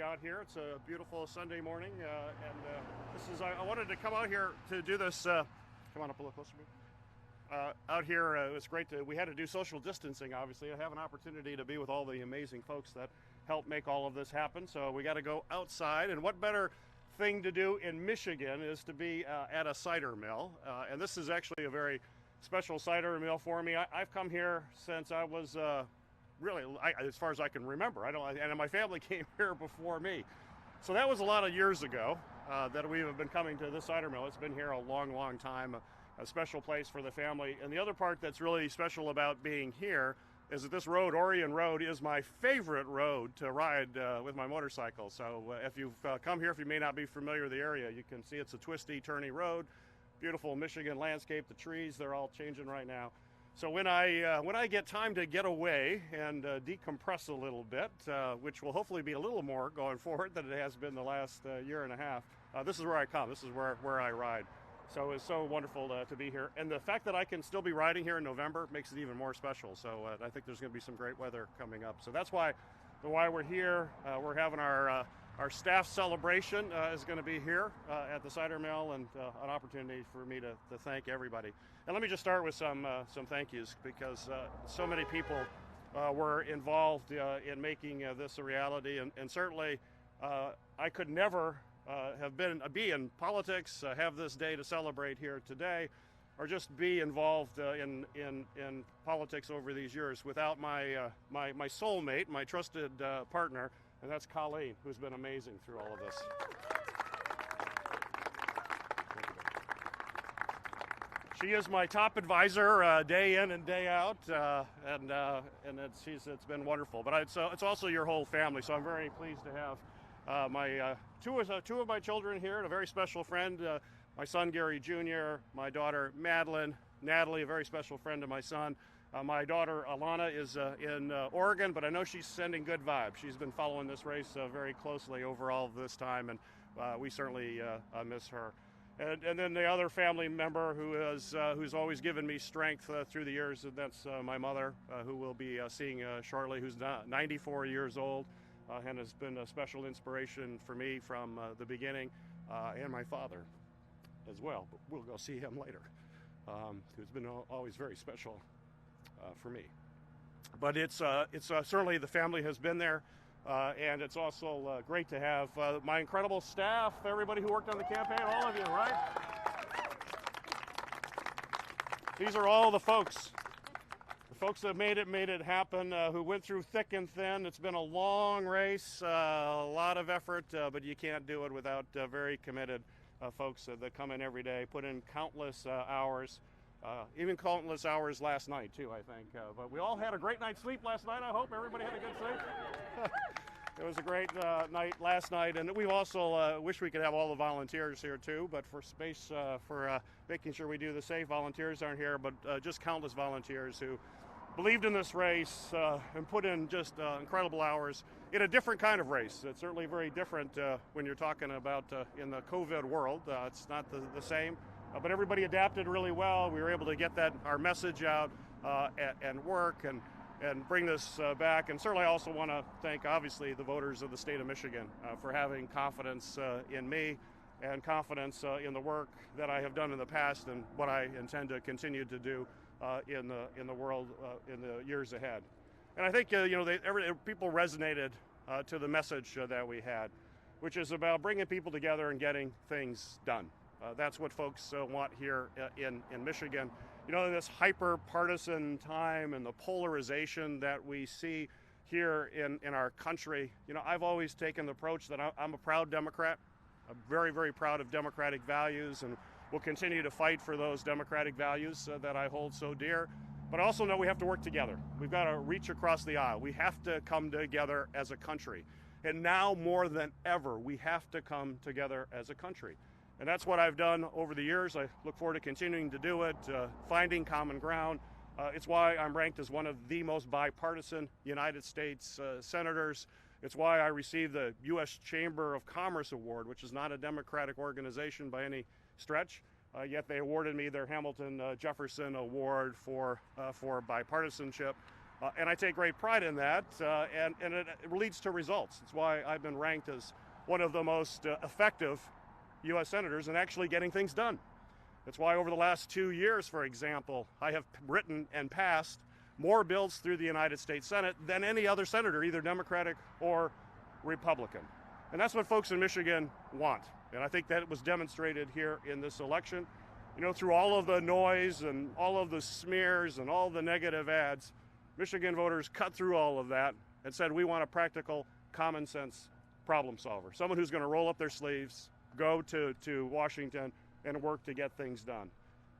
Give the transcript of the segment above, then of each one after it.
out here. It's a beautiful Sunday morning, I wanted to come out here to do this. Come on up a little closer to me. Out here, it was great. We had to do social distancing, obviously. I have an opportunity to be with all the amazing folks that helped make all of this happen. So we got to go outside, and what better thing to do in Michigan is to be at a cider mill. And this is actually a very special cider mill for me. I've come here since I was as far as I can remember. And my family came here before me. So that was a lot of years ago that we have been coming to this cider mill. It's been here a long, long time, a special place for the family. And the other part that's really special about being here is that this road, Orion Road, is my favorite road to ride with my motorcycle. So if you've come here, if you may not be familiar with the area, you can see it's a twisty, turny road. Beautiful Michigan landscape. The trees, they're all changing right now. So when I get time to get away and decompress a little bit, which will hopefully be a little more going forward than it has been the last year and a half, this is where I come. This is where I ride. So it's so wonderful to be here. And the fact that I can still be riding here in November makes it even more special. So I think there's going to be some great weather coming up. So that's why we're here. We're having our staff celebration is going to be here at the cider mill, and an opportunity for me to thank everybody. And let me just start with some thank yous, because so many people were involved in making this a reality, and certainly I could never be in politics, have this day to celebrate here today, or just be involved in politics over these years without my soulmate, my trusted partner, and that's Colleen, who's been amazing through all of this. She is my top advisor day in and day out, and it's been wonderful. But it's also your whole family, so I'm very pleased to have my two of my children here, and a very special friend, my son Gary Jr., my daughter Madeline, Natalie, a very special friend of my son. My daughter Alana is in Oregon, but I know she's sending good vibes. She's been following this race very closely over all of this time, and we certainly miss her. And then the other family member who's always given me strength through the years, and that's my mother, who we'll be seeing shortly, who's 94 years old, and has been a special inspiration for me from the beginning, and my father as well. But we'll go see him later, who's been always very special for me. But it's certainly the family has been there, and it's also great to have my incredible staff, everybody who worked on the campaign, all of you, right? These are all the folks that made it happen, who went through thick and thin. It's been a long race, a lot of effort, but you can't do it without very committed folks that come in every day, put in countless hours. Even countless hours last night, too, I think. But we all had a great night's sleep last night, I hope. Everybody had a good sleep. It was a great night last night. And we also wish we could have all the volunteers here, too. But for space, for making sure we do the safe, volunteers aren't here. But just countless volunteers who believed in this race and put in just incredible hours in a different kind of race. It's certainly very different when you're talking about in the COVID world. It's not the same. But everybody adapted really well. We were able to get our message out and work and bring this back. And certainly I also want to thank, obviously, the voters of the state of Michigan for having confidence in me and confidence in the work that I have done in the past and what I intend to continue to do in the world in the years ahead. And I think people resonated to the message that we had, which is about bringing people together and getting things done. That's what folks want here in Michigan. In this hyper-partisan time and the polarization that we see here in our country, I've always taken the approach that I'm a proud Democrat. I'm very, very proud of Democratic values, and will continue to fight for those Democratic values that I hold so dear. But I also know we have to work together. We've got to reach across the aisle. We have to come together as a country. And now more than ever, we have to come together as a country. And that's what I've done over the years. I look forward to continuing to do it, finding common ground. It's why I'm ranked as one of the most bipartisan United States senators. It's why I received the U.S. Chamber of Commerce Award, which is not a Democratic organization by any stretch, yet they awarded me their Hamilton Jefferson Award for bipartisanship. And I take great pride in that, and it leads to results. It's why I've been ranked as one of the most effective U.S. senators in actually getting things done. That's why over the last 2 years, for example, I have written and passed more bills through the United States Senate than any other senator, either Democratic or Republican. And that's what folks in Michigan want. And I think that was demonstrated here in this election. You know, through all of the noise and all of the smears and all the negative ads, Michigan voters cut through all of that and said, we want a practical, common sense problem solver. Someone who's going to roll up their sleeves, go to Washington, and work to get things done.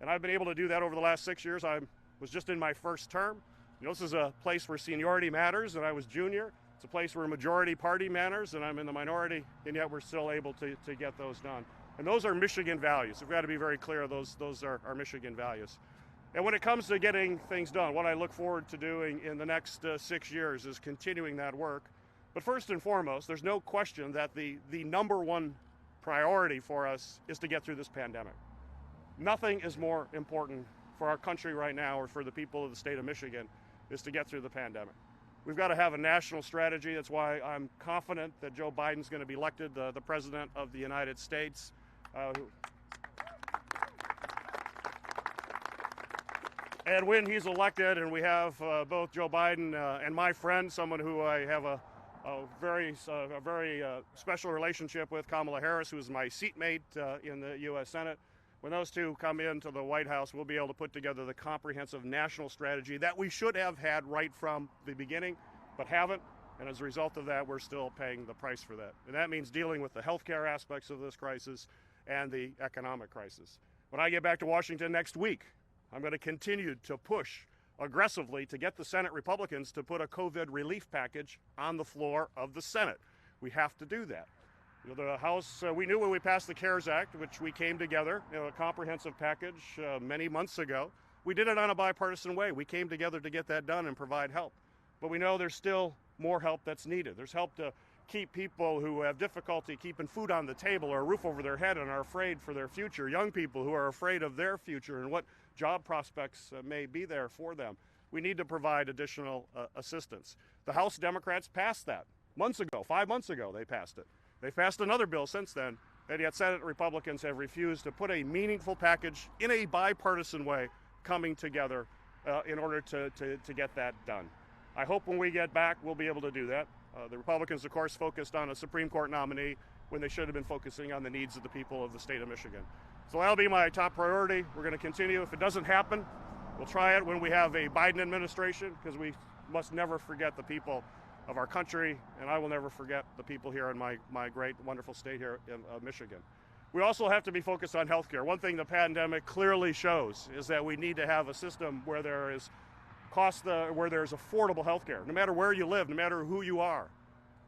And I've been able to do that over the last 6 years. I was just in my first term. You know, this is a place where seniority matters, and I was junior. It's a place where majority party matters, and I'm in the minority, and yet we're still able to get those done. And those are Michigan values. We've got to be very clear, those are our Michigan values. And when it comes to getting things done, what I look forward to doing in the next 6 years is continuing that work. But first and foremost, there's no question that the number one priority for us is to get through this pandemic. Nothing is more important for our country right now, or for the people of the state of Michigan, is to get through the pandemic. We've got to have a national strategy. That's why I'm confident that Joe Biden's going to be elected the President of the United States. And when he's elected, and we have both Joe Biden and my friend, someone who I have a very special relationship with, Kamala Harris, who is my seatmate in the U.S. Senate. When those two come into the White House, we'll be able to put together the comprehensive national strategy that we should have had right from the beginning, but haven't. And as a result of that, we're still paying the price for that. And that means dealing with the healthcare aspects of this crisis and the economic crisis. When I get back to Washington next week, I'm going to continue to push aggressively to get the Senate Republicans to put a COVID relief package on the floor of the Senate. We have to do that. You know, the House, we knew when we passed the CARES Act, which we came together, a comprehensive package many months ago. We did it on a bipartisan way. We came together to get that done and provide help. But we know there's still more help that's needed. There's help to keep people who have difficulty keeping food on the table or a roof over their head and are afraid for their future. Young people who are afraid of their future and what job prospects may be there for them. We need to provide additional assistance. The House Democrats passed that months ago, 5 months ago they passed it. They passed another bill since then, and yet Senate Republicans have refused to put a meaningful package in a bipartisan way coming together in order to get that done. I hope when we get back, we'll be able to do that. The Republicans, of course, focused on a Supreme Court nominee when they should have been focusing on the needs of the people of the state of Michigan. So that'll be my top priority. We're going to continue. If it doesn't happen, we'll try it when we have a Biden administration, because we must never forget the people of our country, and I will never forget the people here in my great, wonderful state here in Michigan. We also have to be focused on health care. One thing the pandemic clearly shows is that we need to have a system where there is where there's affordable health care. No matter where you live, no matter who you are,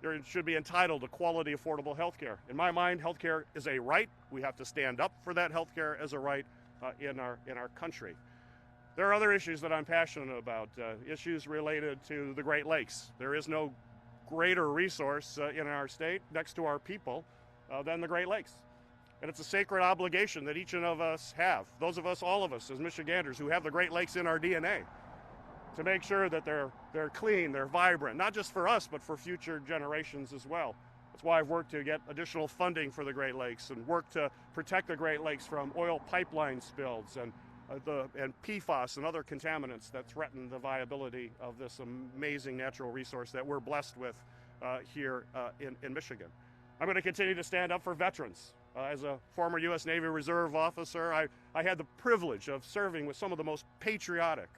you should be entitled to quality, affordable health care. In my mind, health care is a right. We have to stand up for that health care as a right in our country. There are other issues that I'm passionate about, issues related to the Great Lakes. There is no greater resource in our state next to our people than the Great Lakes. And it's a sacred obligation that each of us have, those of us, all of us as Michiganders who have the Great Lakes in our DNA, to make sure that they're clean, they're vibrant, not just for us, but for future generations as well. That's why I've worked to get additional funding for the Great Lakes and work to protect the Great Lakes from oil pipeline spills and PFAS and other contaminants that threaten the viability of this amazing natural resource that we're blessed with here in Michigan. I'm going to continue to stand up for veterans. As a former U.S. Navy Reserve officer, I had the privilege of serving with some of the most patriotic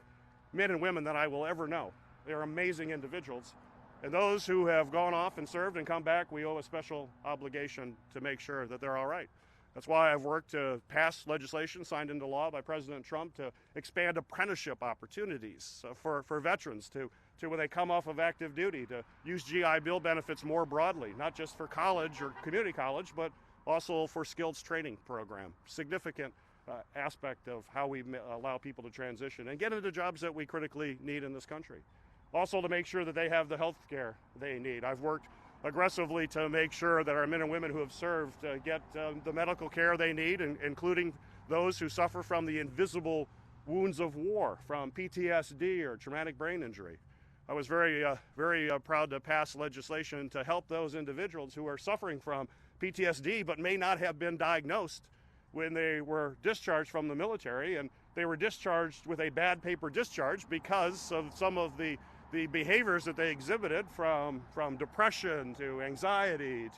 men and women that I will ever know. They're amazing individuals. And those who have gone off and served and come back, we owe a special obligation to make sure that they're all right. That's why I've worked to pass legislation signed into law by President Trump to expand apprenticeship opportunities for veterans to when they come off of active duty, to use GI Bill benefits more broadly, not just for college or community college, but also for skills training program. Significant aspect of how we allow people to transition and get into jobs that we critically need in this country. Also to make sure that they have the health care they need. I've worked aggressively to make sure that our men and women who have served get the medical care they need, including those who suffer from the invisible wounds of war, from PTSD or traumatic brain injury. I was very proud to pass legislation to help those individuals who are suffering from PTSD but may not have been diagnosed when they were discharged from the military, and they were discharged with a bad paper discharge because of some of the behaviors that they exhibited, from depression to anxiety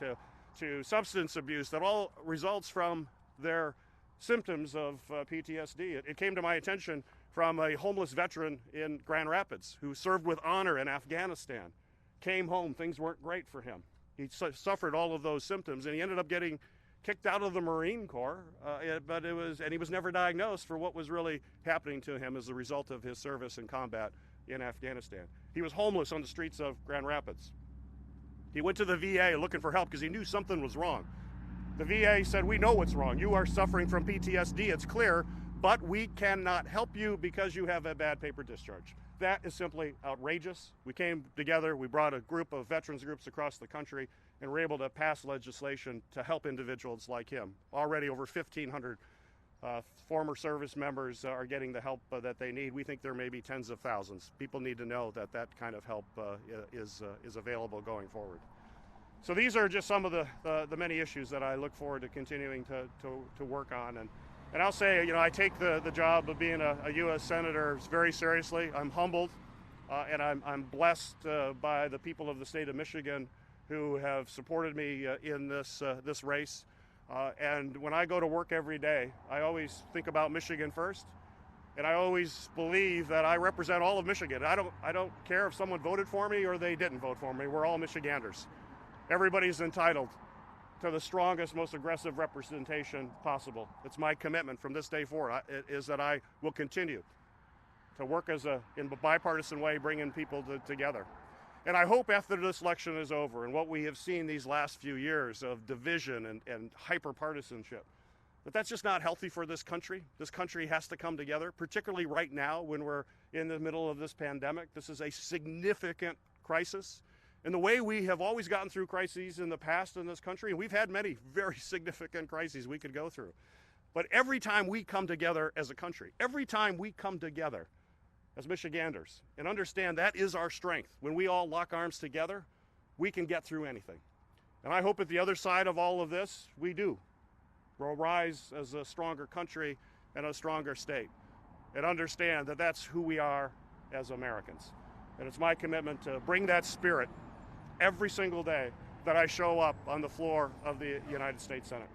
to substance abuse, that all results from their symptoms of PTSD. It came to my attention from a homeless veteran in Grand Rapids who served with honor in Afghanistan. Came home, things weren't great for him. He suffered all of those symptoms, and he ended up getting kicked out of the Marine Corps, and he was never diagnosed for what was really happening to him as a result of his service in combat in Afghanistan. He was homeless on the streets of Grand Rapids. He went to the VA looking for help because he knew something was wrong. The VA said, "We know what's wrong. You are suffering from PTSD, it's clear, but we cannot help you because you have a bad paper discharge." That is simply outrageous. We came together, we brought a group of veterans groups across the country, and were able to pass legislation to help individuals like him. Already over 1,500 former service members are getting the help that they need. We think there may be tens of thousands. People need to know that that kind of help is available going forward. So these are just some of the many issues that I look forward to continuing to work on. And I'll say, you know, I take the job of being a U.S. Senator very seriously. I'm humbled, and I'm blessed by the people of the state of Michigan who have supported me in this race. And when I go to work every day, I always think about Michigan first, and I always believe that I represent all of Michigan. I don't care if someone voted for me or they didn't vote for me. We're all Michiganders. Everybody's entitled to the strongest, most aggressive representation possible. It's my commitment from this day forward, is that I will continue to work in a bipartisan way, bringing people together. And I hope after this election is over and what we have seen these last few years of division and hyper-partisanship, that's just not healthy for this country. This country has to come together, particularly right now when we're in the middle of this pandemic. This is a significant crisis. And the way we have always gotten through crises in the past in this country, and we've had many very significant crises we could go through, but every time we come together as a country, every time we come together as Michiganders and understand that is our strength, when we all lock arms together, we can get through anything. And I hope at the other side of all of this, we do. We'll rise as a stronger country and a stronger state, and understand that that's who we are as Americans. And it's my commitment to bring that spirit every single day that I show up on the floor of the United States Senate.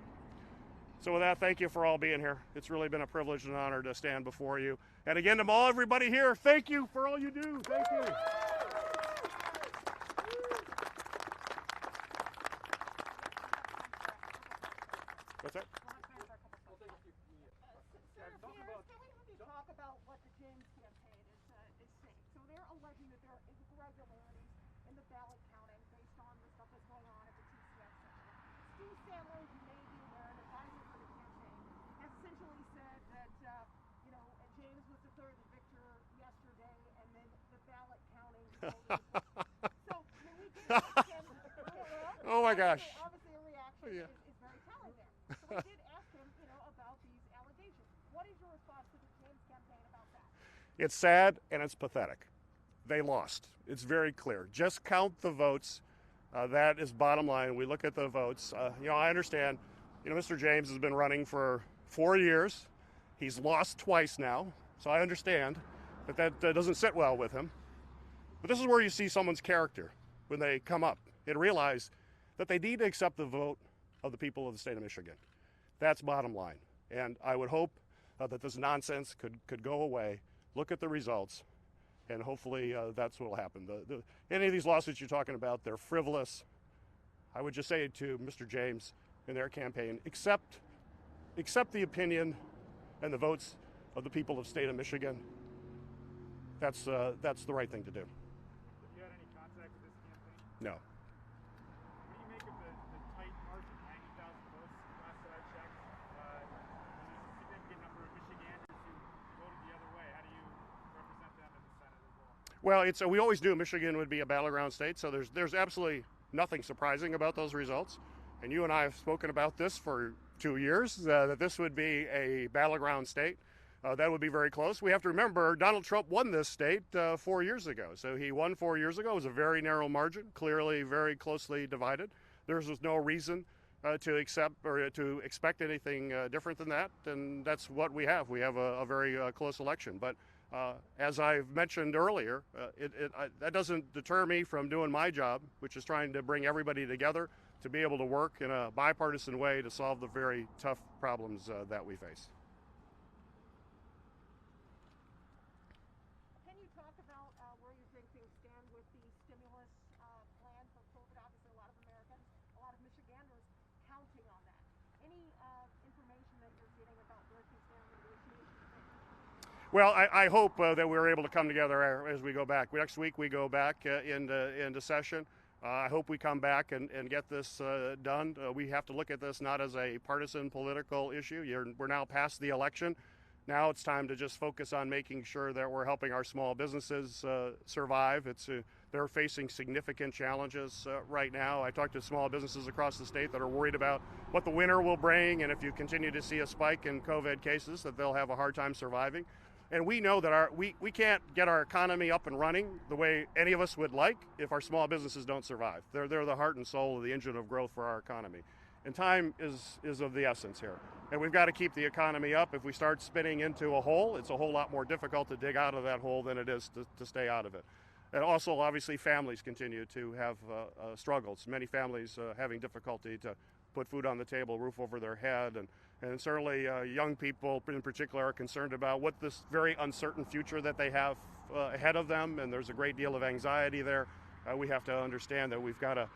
So with that, thank you for all being here. It's really been a privilege and honor to stand before you. And again, to everybody here, thank you for all you do. Thank you. What's that? Talk about what the James campaign is saying. So they're alleging that there are irregularities in the ballot counting based on the stuff that's going on at the TCF Center. Steve Sandler, who may be aware, an advisor for the campaign, has essentially said that, James was declared the victor yesterday, and then the ballot counting. So, we did ask him. Oh my gosh. Obviously, a reaction is very telling there. So we did ask him, about these allegations. What is your response to the James campaign about that? It's sad and it's pathetic. They lost. It's very clear. Just count the votes. That is bottom line. We look at the votes. I understand, Mr. James has been running for 4 years. He's lost twice now. So I understand that doesn't sit well with him. But this is where you see someone's character when they come up and realize that they need to accept the vote of the people of the state of Michigan. That's bottom line. And I would hope that this nonsense could go away, look at the results, and hopefully that's what will happen. Any of these lawsuits you're talking about, they're frivolous. I would just say to Mr. James and their campaign, accept the opinion and the votes of the people of the state of Michigan. That's the right thing to do. Have you had any contact with this campaign? No. What do you make of the tight margin, 90,000 votes last that I checked? There's a significant number of Michiganders who voted the other way. How do you represent them in the Senate as well? Well, we always knew Michigan would be a battleground state, so there's absolutely nothing surprising about those results. And you and I have spoken about this for 2 years, that this would be a battleground state. That would be very close. We have to remember Donald Trump won this state 4 years ago. So he won 4 years ago. It was a very narrow margin, clearly very closely divided. There's no reason to accept or to expect anything different than that, and that's what we have. We have a very close election. But as I've mentioned earlier, that doesn't deter me from doing my job, which is trying to bring everybody together to be able to work in a bipartisan way to solve the very tough problems that we face. Can you talk about where you think things stand with the stimulus plan for COVID? Obviously, a lot of Americans, a lot of Michiganders counting on that. Any information that you're getting about where things stand in negotiations? Well, I hope that we're able to come together as we go back. Next week we go back into session. I hope we come back and get this done. We have to look at this not as a partisan political issue. We're now past the election. Now it's time to just focus on making sure that we're helping our small businesses survive. They're facing significant challenges right now. I talked to small businesses across the state that are worried about what the winter will bring, and if you continue to see a spike in COVID cases, that they'll have a hard time surviving. And we know that we can't get our economy up and running the way any of us would like if our small businesses don't survive. They're the heart and soul of the engine of growth for our economy. And time is of the essence here. And we've got to keep the economy up. If we start spinning into a hole, it's a whole lot more difficult to dig out of that hole than it is to stay out of it. And also, obviously, families continue to have struggles. Many families having difficulty to put food on the table, roof over their head, and certainly young people in particular are concerned about what this very uncertain future that they have ahead of them, and there's a great deal of anxiety there. We have to understand that we've got to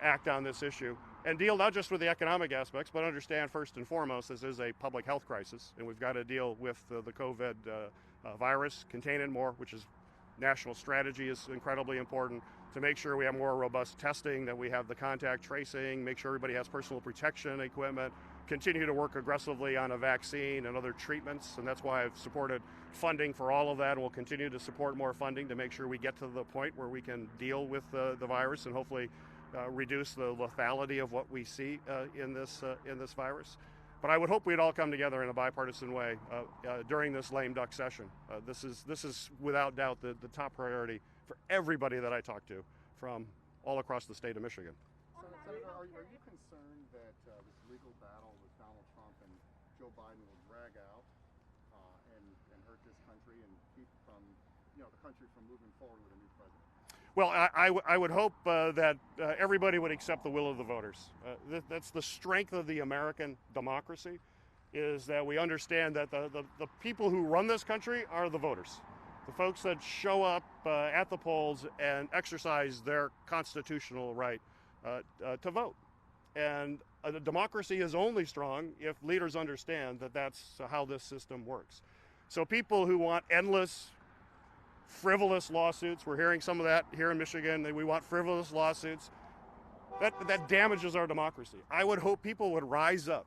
act on this issue and deal not just with the economic aspects, but understand first and foremost this is a public health crisis, and we've got to deal with the COVID virus, contain it more, which is national strategy is incredibly important to make sure we have more robust testing, that we have the contact tracing, make sure everybody has personal protection equipment, continue to work aggressively on a vaccine and other treatments, and that's why I've supported funding for all of that, and we'll continue to support more funding to make sure we get to the point where we can deal with the virus and hopefully reduce the lethality of what we see in this virus. But I would hope we'd all come together in a bipartisan way during this lame duck session. This is without doubt the top priority for everybody that I talk to from all across the state of Michigan. Senator, are you concerned that this legal battle with Donald Trump and Joe Biden will drag out and hurt this country and keep the country from moving forward with a new president? Well, I would hope that everybody would accept the will of the voters. That's the strength of the American democracy, is that we understand that the people who run this country are the voters, the folks that show up at the polls and exercise their constitutional right to vote. And a democracy is only strong if leaders understand that that's how this system works. So people who want endless frivolous lawsuits, we're hearing some of that here in Michigan, that we want frivolous lawsuits, that damages our democracy. I would hope people would rise up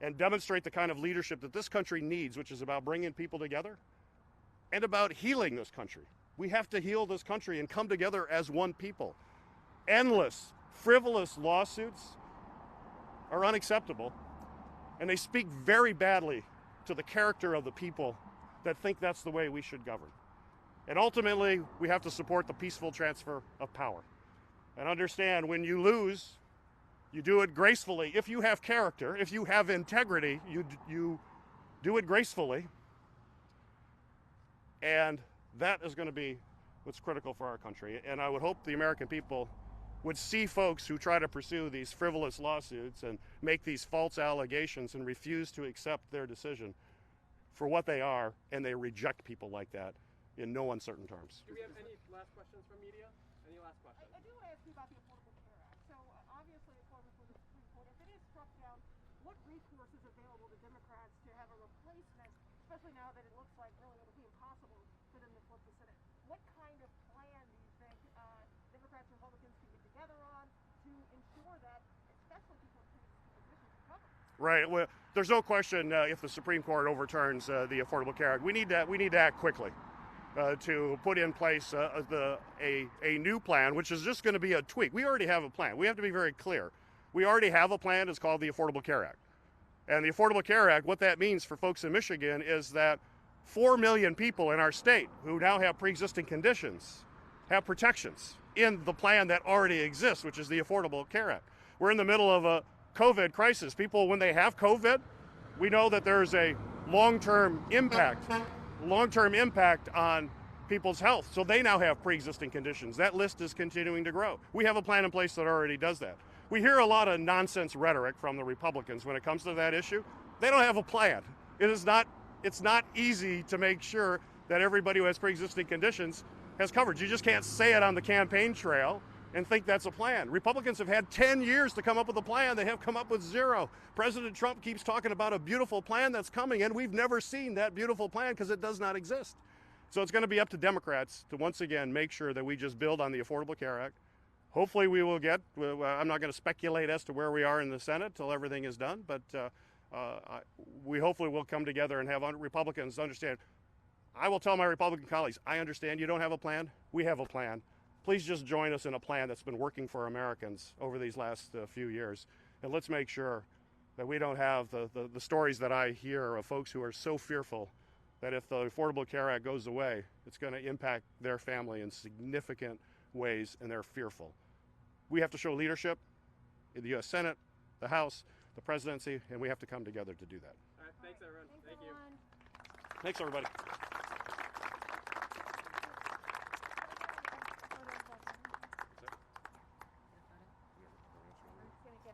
and demonstrate the kind of leadership that this country needs, which is about bringing people together and about healing this country. We have to heal this country and come together as one people. Endless, frivolous lawsuits are unacceptable, and they speak very badly to the character of the people that think that's the way we should govern. And ultimately, we have to support the peaceful transfer of power. And understand, when you lose, you do it gracefully. If you have character, if you have integrity, you do it gracefully. And that is going to be what's critical for our country. And I would hope the American people would see folks who try to pursue these frivolous lawsuits and make these false allegations and refuse to accept their decision for what they are, and they reject people like that in no uncertain terms. Do we have any last questions from media? Any last questions? I do want to ask you about the Affordable Care Act. So obviously, according to the Supreme Court, if it is struck down, what recourse is available to Democrats to have a replacement, especially now that it looks like really it'll be impossible for them to flip the Senate? What kind of plan do you think Democrats and Republicans can get together on to ensure that, especially people in positions of power? Right. Well, there's no question if the Supreme Court overturns the Affordable Care Act, we need to act quickly to put in place a new plan, which is just going to be a tweak. We already have a plan. We have to be very clear. We already have a plan. It's called the Affordable Care Act. And the Affordable Care Act, what that means for folks in Michigan is that 4 million people in our state who now have pre-existing conditions have protections in the plan that already exists, which is the Affordable Care Act. We're in the middle of a COVID crisis. People, when they have COVID, we know that there's a long-term impact on people's health. So they now have pre-existing conditions. That list is continuing to grow. We have a plan in place that already does that. We hear a lot of nonsense rhetoric from the Republicans when it comes to that issue. They don't have a plan. It's not easy to make sure that everybody who has pre-existing conditions has coverage. You just can't say it on the campaign trail and think that's a plan. Republicans have had 10 years to come up with a plan. They have come up with zero. President Trump keeps talking about a beautiful plan that's coming, and we've never seen that beautiful plan because it does not exist. So it's going to be up to Democrats to once again make sure that we just build on the Affordable Care Act. Hopefully we will get, I'm not going to speculate as to where we are in the Senate till everything is done, but we hopefully will come together and have Republicans understand. I will tell my Republican colleagues, I understand you don't have a plan. We have a plan. Please just join us in a plan that's been working for Americans over these last few years. And let's make sure that we don't have the stories that I hear of folks who are so fearful that if the Affordable Care Act goes away, it's going to impact their family in significant ways, and they're fearful. We have to show leadership in the U.S. Senate, the House, the presidency, and we have to come together to do that. All right, thanks everyone. Thank you. Thanks, everybody.